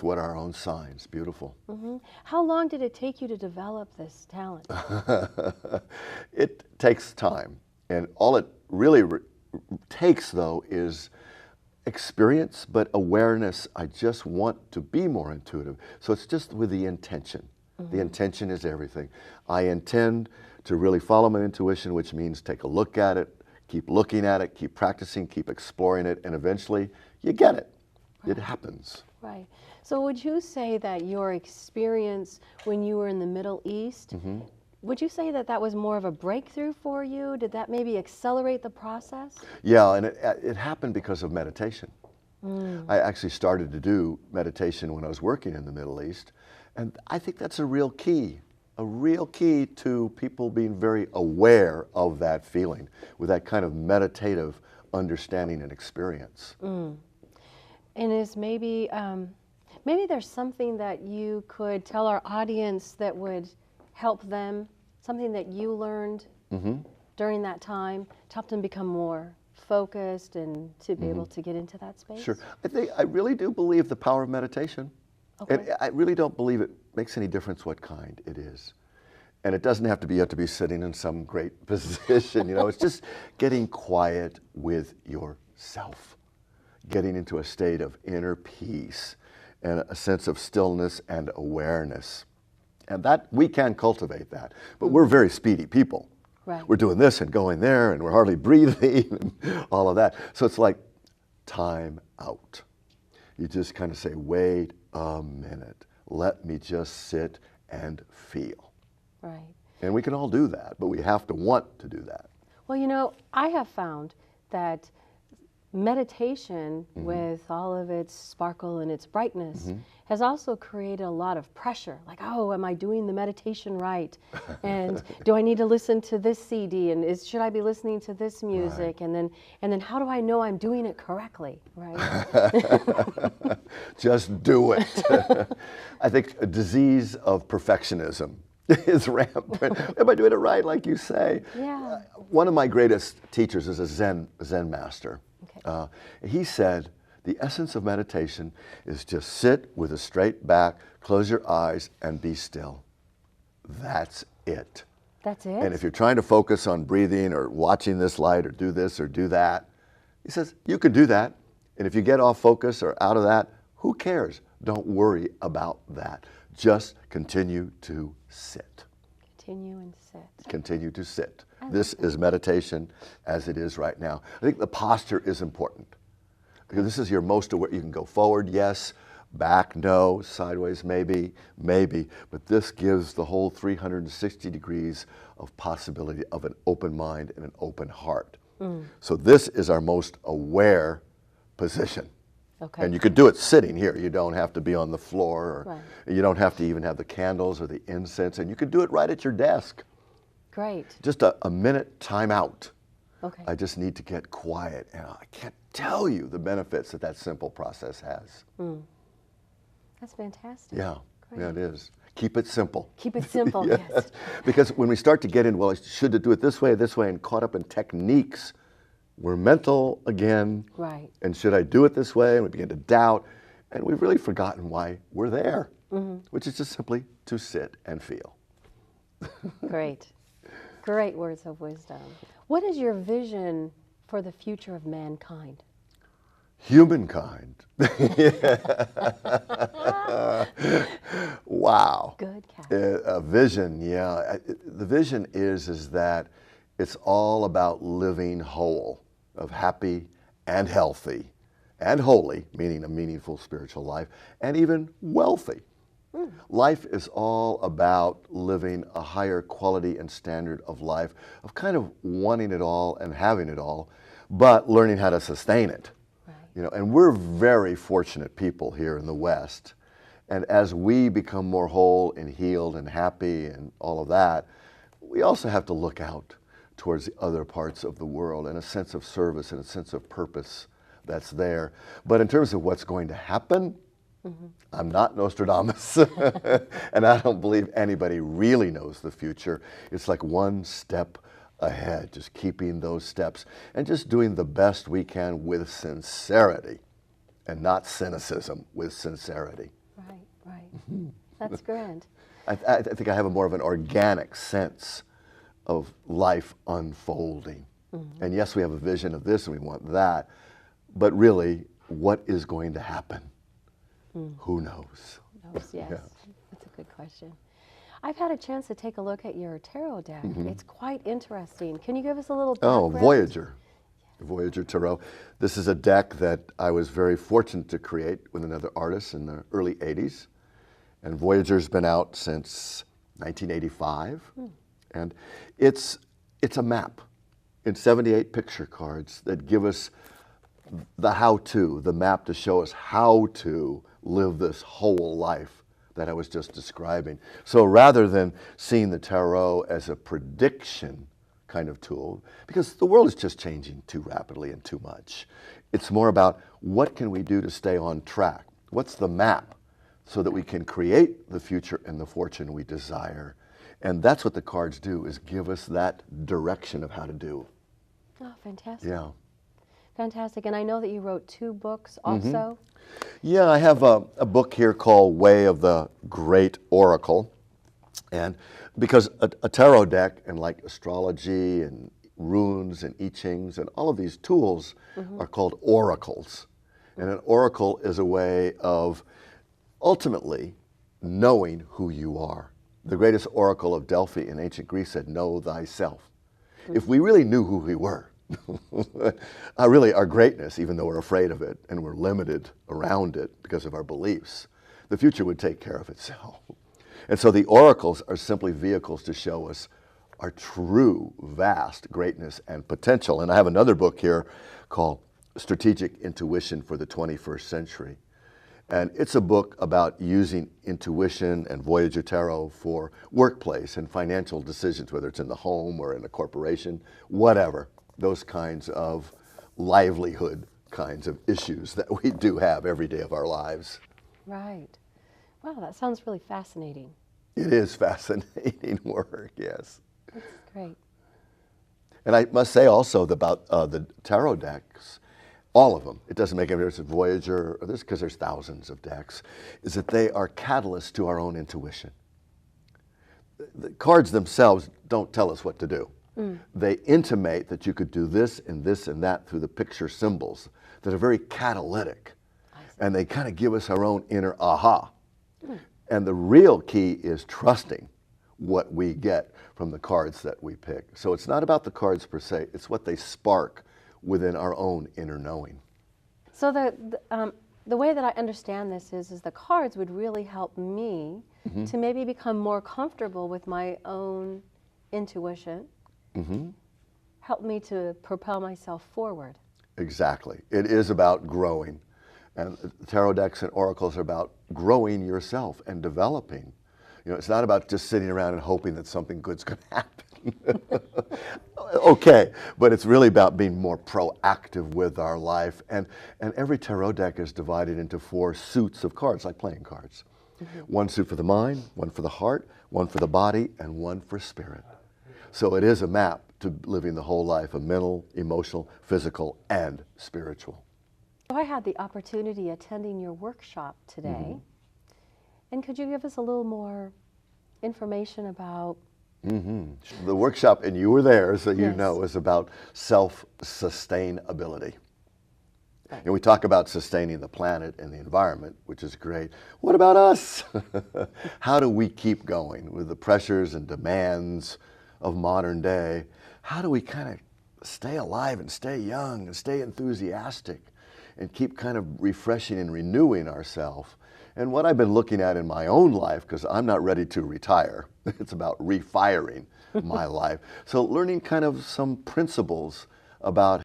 What are our own signs? Beautiful. How long did it take you to develop this talent? It takes time. And all it really takes, though, is experience, but awareness. I just want to be more intuitive. So it's just with the intention. The intention is everything. I intend to really follow my intuition, which means take a look at it, keep looking at it, keep practicing, keep exploring it, and eventually you get it. It happens. Right. So would you say that your experience when you were in the Middle East, would you say that that was more of a breakthrough for you? Did that maybe accelerate the process? Yeah, and it happened because of meditation. I actually started to do meditation when I was working in the Middle East, and I think that's a real key to people being very aware of that feeling with that kind of meditative understanding and experience. And is maybe maybe there's something that you could tell our audience that would help them, something that you learned during that time to help them become more focused and to be able to get into that space? Sure. I really do believe the power of meditation. Okay. And I really don't believe it makes any difference what kind it is. And it doesn't have to be, you have to be sitting in some great position, you know, it's just getting quiet with yourself, getting into a state of inner peace and a sense of stillness and awareness. And that, we can cultivate that, but we're very speedy people. Right. We're doing this and going there and we're hardly breathing and all of that. So it's like time out. You just kind of say, wait a minute, let me just sit and feel. Right. And we can all do that, but we have to want to do that. Well, you know, I have found that meditation, with all of its sparkle and its brightness, has also created a lot of pressure. Like, oh, am I doing the meditation right? And do I need to listen to this CD? And should I be listening to this music? Right. And then how do I know I'm doing it correctly? Right. Just do it. I think a disease of perfectionism is rampant. Am I doing it right, like you say? Yeah. One of my greatest teachers is a Zen master. Okay. He said, the essence of meditation is just sit with a straight back, close your eyes, and be still. That's it. That's it? And if you're trying to focus on breathing or watching this light or do this or do that, he says, you can do that. And if you get off focus or out of that, who cares? Don't worry about that. Just continue to sit. Continue and sit. Continue to sit. This is meditation as it is right now. I think the posture is important because this is your most aware. You can go forward, yes, back, no, sideways, maybe, but this gives the whole 360 degrees of possibility of an open mind and an open heart. So this is our most aware position. Okay. And you could do it sitting here. You don't have to be on the floor, or Right. you don't have to even have the candles or the incense, and you could do it right at your desk. Great. Just a minute time out. Okay. I just need to get quiet, and I can't tell you the benefits that simple process has. That's fantastic. Yeah, Great. yeah, it is. Keep it simple. Keep it simple, yes. Because when we start to get in, well, I should do it this way, and caught up in techniques, we're mental again. Right. And should I do it this way? And we begin to doubt, and we've really forgotten why we're there, which is just simply to sit and feel. Great. Great words of wisdom. What is your vision for the future of mankind? Humankind. Wow. Good, Kat. A vision, yeah. The vision is that it's all about living whole, of happy and healthy and holy, meaning a meaningful spiritual life, and even wealthy. Life is all about living a higher quality and standard of life, of kind of wanting it all and having it all, but learning how to sustain it. Right. You know, and we're very fortunate people here in the West. And as we become more whole and healed and happy and all of that, we also have to look out towards the other parts of the world and a sense of service and a sense of purpose that's there. But in terms of what's going to happen, I'm not Nostradamus, and I don't believe anybody really knows the future. It's like one step ahead, just keeping those steps and just doing the best we can with sincerity, and not cynicism, with sincerity. Right, right. That's grand. I think I have a more of an organic sense of life unfolding. And yes, we have a vision of this and we want that, but really, what is going to happen? Who knows? Who knows? Yes, Yeah. that's a good question. I've had a chance to take a look at your tarot deck. It's quite interesting. Can you give us a little background? Oh, Voyager. Voyager Tarot. This is a deck that I was very fortunate to create with another artist in the early 80s. And Voyager's been out since 1985. And it's a map in 78 picture cards that give us the how-to, the map to show us how to live this whole life that I was just describing. So rather than seeing the tarot as a prediction kind of tool, because the world is just changing too rapidly and too much, it's more about what can we do to stay on track? What's the map so that we can create the future and the fortune we desire? And that's what the cards do, is give us that direction of how to do. Oh, fantastic. Yeah. Fantastic. And I know that you wrote 2 books also. Yeah, I have a book here called Way of the Great Oracle. And because a tarot deck and like astrology and runes and I Chings and all of these tools are called oracles. And an oracle is a way of ultimately knowing who you are. The greatest oracle of Delphi in ancient Greece said, "Know thyself." If we really knew who we were, really our greatness, even though we're afraid of it and we're limited around it because of our beliefs, the future would take care of itself. And so the oracles are simply vehicles to show us our true vast greatness and potential. And I have another book here called Strategic Intuition for the 21st Century. And it's a book about using intuition and Voyager Tarot for workplace and financial decisions, whether it's in the home or in a corporation, whatever. Those kinds of livelihood kinds of issues that we do have every day of our lives. Right. Wow, that sounds really fascinating. It is fascinating work, yes. That's great. And I must say also about the tarot decks, all of them, it doesn't make any difference if Voyager or this, because there's thousands of decks, is that they are catalysts to our own intuition. The cards themselves don't tell us what to do. They intimate that you could do this and this and that through the picture symbols that are very catalytic. And they kind of give us our own inner aha. And the real key is trusting what we get from the cards that we pick. So it's not about the cards per se, it's what they spark within our own inner knowing. So the way that I understand this is the cards would really help me to maybe become more comfortable with my own intuition, help me to propel myself forward. Exactly. It is about growing. And tarot decks and oracles are about growing yourself and developing. You know, it's not about just sitting around and hoping that something good's going to happen. Okay, but it's really about being more proactive with our life. And every tarot deck is divided into 4 suits of cards, like playing cards. One suit for the mind, one for the heart, one for the body, and one for spirit. So it is a map to living the whole life of mental, emotional, physical, and spiritual. I had the opportunity attending your workshop today. And could you give us a little more information about... The workshop, and you were there, so you Yes. know, is about self-sustainability. And we talk about sustaining the planet and the environment, which is great. What about us? How do we keep going with the pressures and demands of modern day? How do we kind of stay alive and stay young and stay enthusiastic and keep kind of refreshing and renewing ourselves? And what I've been looking at in my own life, because I'm not ready to retire, it's about refiring my life. So learning kind of some principles about